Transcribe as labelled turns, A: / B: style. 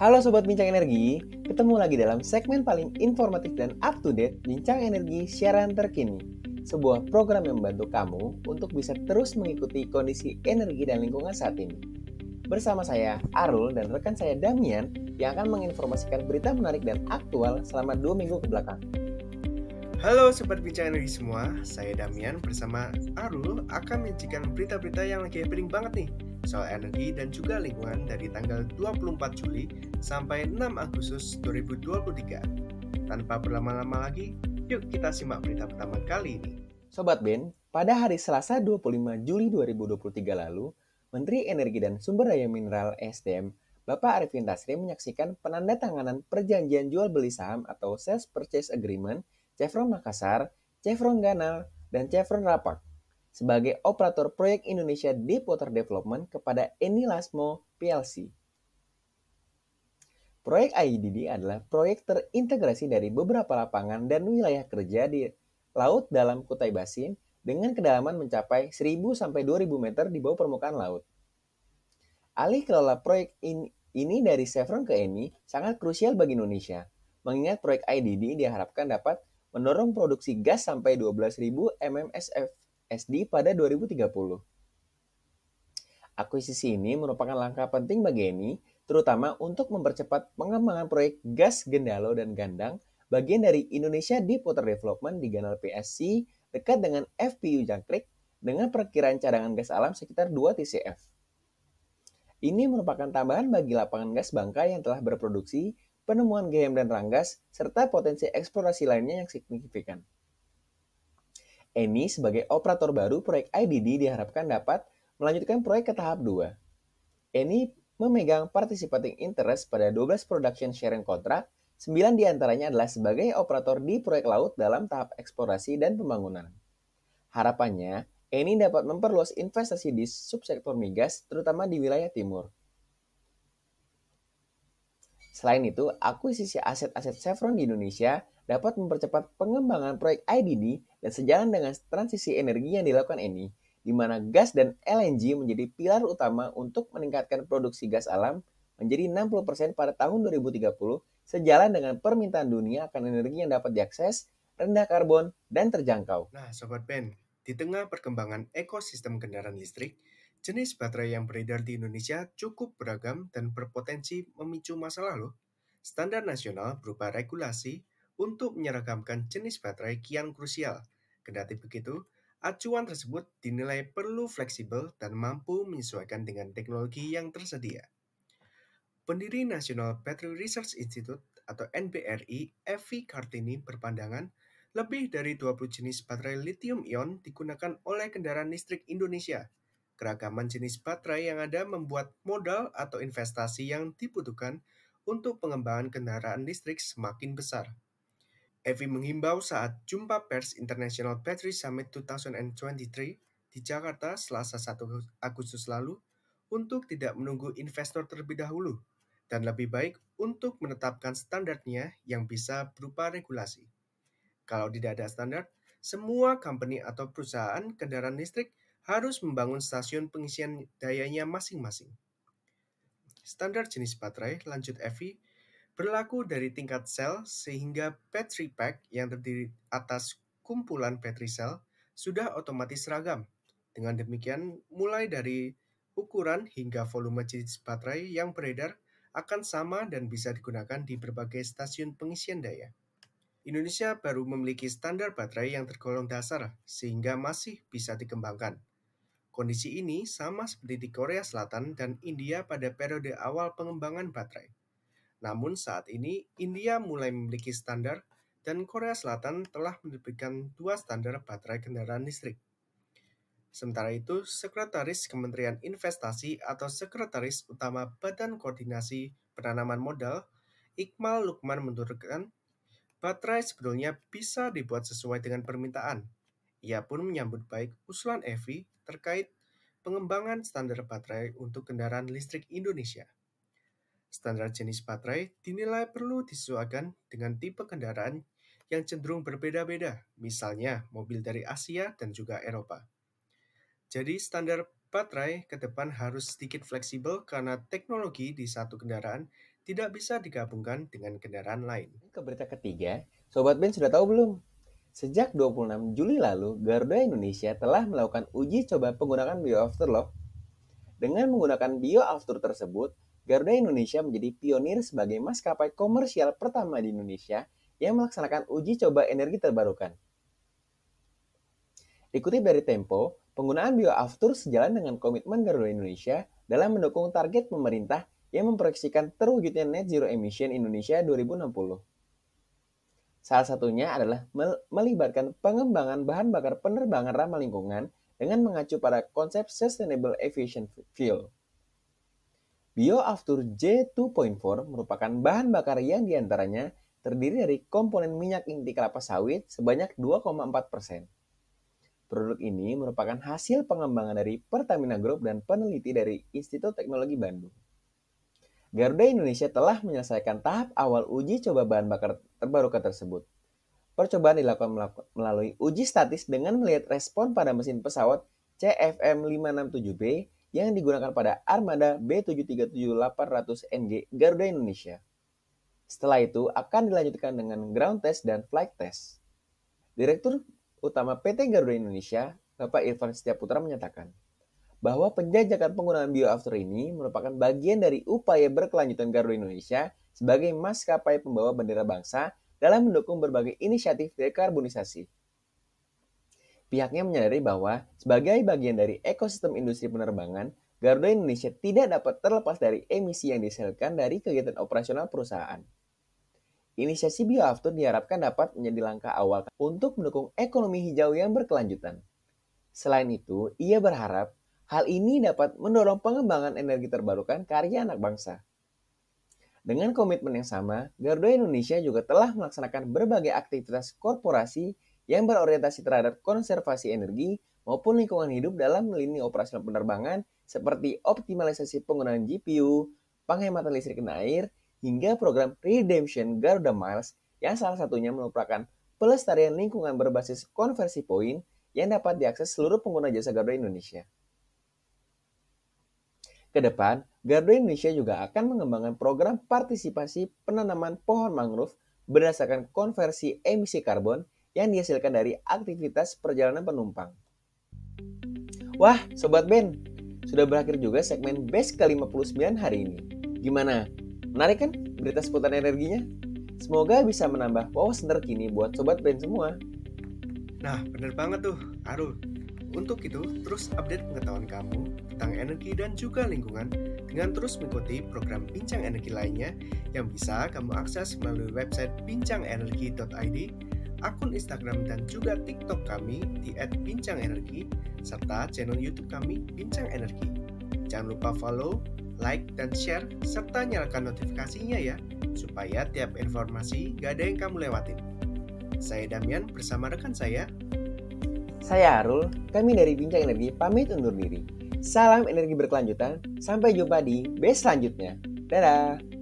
A: Halo Sobat Bincang Energi, ketemu lagi dalam segmen paling informatif dan up-to-date Bincang Energi siaran terkini. Sebuah program yang membantu kamu untuk bisa terus mengikuti kondisi energi dan lingkungan saat ini. Bersama saya, Arul, dan rekan saya Damian yang akan menginformasikan berita menarik dan aktual selama 2 minggu ke belakang.
B: Halo Sobat Bincang Energi semua, saya Damian bersama Arul akan menyajikan berita-berita yang lagi happening banget nih soal energi dan juga lingkungan dari tanggal 24 Juli sampai 6 Agustus 2023. Tanpa berlama-lama lagi, yuk kita simak berita pertama kali ini.
A: Sobat Ben, pada hari Selasa 25 Juli 2023 lalu, Menteri Energi dan Sumber Daya Mineral (SDM) Bapak Arifin Tasrif menyaksikan penandatanganan perjanjian jual beli saham atau Sales Purchase Agreement Chevron Makassar, Chevron Ganal, dan Chevron Rapak sebagai operator proyek Indonesia Deepwater Development kepada Eni Lasmo PLC. Proyek IDD adalah proyek terintegrasi dari beberapa lapangan dan wilayah kerja di laut dalam Kutai Basin dengan kedalaman mencapai 1.000 sampai 2.000 meter di bawah permukaan laut. Alih kelola proyek ini dari Chevron ke Eni sangat krusial bagi Indonesia, mengingat proyek IDD diharapkan dapat mendorong produksi gas sampai 12.000 mmscfd pada 2030. Akuisisi ini merupakan langkah penting bagi Eni, terutama untuk mempercepat pengembangan proyek gas Gendalo dan Gandang, bagian dari Indonesia Deepwater Development di Ganal PSC dekat dengan FPU Jangkrik dengan perkiraan cadangan gas alam sekitar 2 TCF. Ini merupakan tambahan bagi lapangan gas Bangka yang telah berproduksi, penemuan GM dan Ranggas, serta potensi eksplorasi lainnya yang signifikan. Eni sebagai operator baru proyek IDD diharapkan dapat melanjutkan proyek ke tahap 2. Eni memegang participating interest pada 12 production sharing contract, 9 diantaranya adalah sebagai operator di proyek laut dalam tahap eksplorasi dan pembangunan. Harapannya, Eni dapat memperluas investasi di subsektor migas, terutama di wilayah timur. Selain itu, akuisisi aset-aset Chevron di Indonesia dapat mempercepat pengembangan proyek IDD dan sejalan dengan transisi energi yang dilakukan Eni, di mana gas dan LNG menjadi pilar utama untuk meningkatkan produksi gas alam menjadi 60% pada tahun 2030, sejalan dengan permintaan dunia akan energi yang dapat diakses, rendah karbon, dan terjangkau.
B: Nah Sobat Ben, di tengah perkembangan ekosistem kendaraan listrik, jenis baterai yang beredar di Indonesia cukup beragam dan berpotensi memicu masalah loh. Standar nasional berupa regulasi untuk menyeragamkan jenis baterai kian krusial. Kendati begitu, acuan tersebut dinilai perlu fleksibel dan mampu menyesuaikan dengan teknologi yang tersedia. Pendiri National Battery Research Institute atau NBRI, Evi Kartini berpandangan lebih dari 20 jenis baterai lithium-ion digunakan oleh kendaraan listrik Indonesia. Keragaman jenis baterai yang ada membuat modal atau investasi yang dibutuhkan untuk pengembangan kendaraan listrik semakin besar. Evi menghimbau saat jumpa pers International Battery Summit 2023 di Jakarta Selasa 1 Agustus lalu untuk tidak menunggu investor terlebih dahulu dan lebih baik untuk menetapkan standarnya yang bisa berupa regulasi. Kalau tidak ada standar, semua company atau perusahaan kendaraan listrik harus membangun stasiun pengisian dayanya masing-masing. Standar jenis baterai, lanjut Evi, berlaku dari tingkat sel sehingga battery pack yang terdiri atas kumpulan battery cell sudah otomatis seragam. Dengan demikian, mulai dari ukuran hingga volume jenis baterai yang beredar akan sama dan bisa digunakan di berbagai stasiun pengisian daya. Indonesia baru memiliki standar baterai yang tergolong dasar sehingga masih bisa dikembangkan. Kondisi ini sama seperti di Korea Selatan dan India pada periode awal pengembangan baterai. Namun saat ini India mulai memiliki standar dan Korea Selatan telah menerbitkan 2 standar baterai kendaraan listrik. Sementara itu, Sekretaris Kementerian Investasi atau Sekretaris Utama Badan Koordinasi Penanaman Modal, Iqmal Lukman menuturkan, baterai sebetulnya bisa dibuat sesuai dengan permintaan. Ia pun menyambut baik usulan Evi terkait pengembangan standar baterai untuk kendaraan listrik Indonesia. Standar jenis baterai dinilai perlu disesuaikan dengan tipe kendaraan yang cenderung berbeda-beda, misalnya mobil dari Asia dan juga Eropa. Jadi standar baterai ke depan harus sedikit fleksibel karena teknologi di satu kendaraan tidak bisa digabungkan dengan kendaraan lain.
A: Ke berita ketiga, Sobat Ben sudah tahu belum? Sejak 26 Juli lalu, Garuda Indonesia telah melakukan uji coba penggunaan bioaftur loh. Dengan menggunakan bioaftur tersebut, Garuda Indonesia menjadi pionir sebagai maskapai komersial pertama di Indonesia yang melaksanakan uji coba energi terbarukan. Dikutip dari Tempo, penggunaan bioaftur sejalan dengan komitmen Garuda Indonesia dalam mendukung target pemerintah yang memproyeksikan terwujudnya net zero emission Indonesia 2060. Salah satunya adalah melibatkan pengembangan bahan bakar penerbangan ramah lingkungan dengan mengacu pada konsep Sustainable Aviation Fuel. Bioaftur J2.4 merupakan bahan bakar yang diantaranya terdiri dari komponen minyak inti kelapa sawit sebanyak 2,4%. Produk ini merupakan hasil pengembangan dari Pertamina Group dan peneliti dari Institut Teknologi Bandung. Garuda Indonesia telah menyelesaikan tahap awal uji coba bahan bakar terbarukan tersebut. Percobaan dilakukan melalui uji statis dengan melihat respon pada mesin pesawat CFM567B yang digunakan pada Armada B737-800NG Garuda Indonesia. Setelah itu akan dilanjutkan dengan ground test dan flight test. Direktur Utama PT Garuda Indonesia, Bapak Irfan Setiaputra menyatakan bahwa penjajakan penggunaan bioaftur ini merupakan bagian dari upaya berkelanjutan Garuda Indonesia sebagai maskapai pembawa bendera bangsa dalam mendukung berbagai inisiatif dekarbonisasi. Pihaknya menyadari bahwa sebagai bagian dari ekosistem industri penerbangan, Garuda Indonesia tidak dapat terlepas dari emisi yang dihasilkan dari kegiatan operasional perusahaan. Inisiasi bioaftur diharapkan dapat menjadi langkah awal untuk mendukung ekonomi hijau yang berkelanjutan. Selain itu, ia berharap hal ini dapat mendorong pengembangan energi terbarukan karya anak bangsa. Dengan komitmen yang sama, Garuda Indonesia juga telah melaksanakan berbagai aktivitas korporasi yang berorientasi terhadap konservasi energi maupun lingkungan hidup dalam lini operasional penerbangan seperti optimalisasi penggunaan GPU, penghematan listrik dan air, hingga program Redemption Garuda Miles yang salah satunya merupakan pelestarian lingkungan berbasis konversi poin yang dapat diakses seluruh pengguna jasa Garuda Indonesia. Ke depan, Garuda Indonesia juga akan mengembangkan program partisipasi penanaman pohon mangrove berdasarkan konversi emisi karbon yang dihasilkan dari aktivitas perjalanan penumpang. Wah, Sobat Ben, sudah berakhir juga segmen BES ke-59 hari ini. Gimana? Menarik kan berita seputar energinya? Semoga bisa menambah wawasan terkini buat Sobat Ben semua.
B: Nah, bener banget tuh, Arul. Untuk itu, terus update pengetahuan kamu tentang energi dan juga lingkungan dengan terus mengikuti program Bincang Energi lainnya yang bisa kamu akses melalui website bincang-energi.id, akun Instagram dan juga TikTok kami di @bincangenergi, serta channel YouTube kami Bincang Energi. Jangan lupa follow, like, dan share, serta nyalakan notifikasinya ya, supaya tiap informasi gak ada yang kamu lewatin. Saya Damian bersama rekan saya
A: Arul, kami dari Bincang Energi pamit undur diri. Salam energi berkelanjutan, sampai jumpa di BES selanjutnya. Dadah!